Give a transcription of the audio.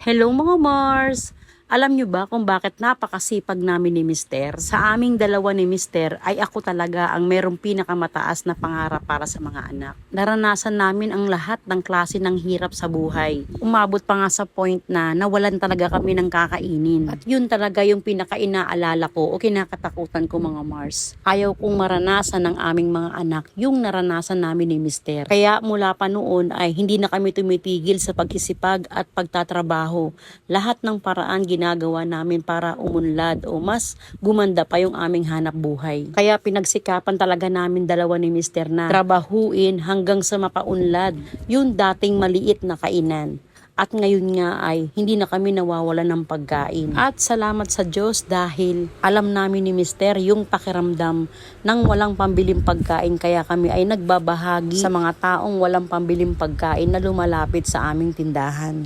Hello mga Mars! Alam nyo ba kung bakit napakasipag namin ni Mister? Sa aming dalawa ni Mister ay ako talaga ang merong pinakamataas na pangarap para sa mga anak. Naranasan namin ang lahat ng klase ng hirap sa buhay. Umabot pa nga sa point na nawalan talaga kami ng kakainin. At yun talaga yung pinaka-inaalala ko o kinakatakutan ko mga Mars. Ayaw kong maranasan ng aming mga anak yung naranasan namin ni Mister. Kaya mula pa noon ay hindi na kami tumitigil sa pag-isipag at pagtatrabaho. Lahat ng paraan ginagawa namin para umunlad o mas gumanda pa yung aming hanap buhay. Kaya pinagsikapan talaga namin dalawa ni Mister na trabahuin hanggang sa mapaunlad yung dating maliit na kainan. At ngayon nga ay hindi na kami nawawalan ng pagkain. At salamat sa Diyos dahil alam namin ni Mister yung pakiramdam ng walang pambiling pagkain, kaya kami ay nagbabahagi sa mga taong walang pambiling pagkain na lumalapit sa aming tindahan.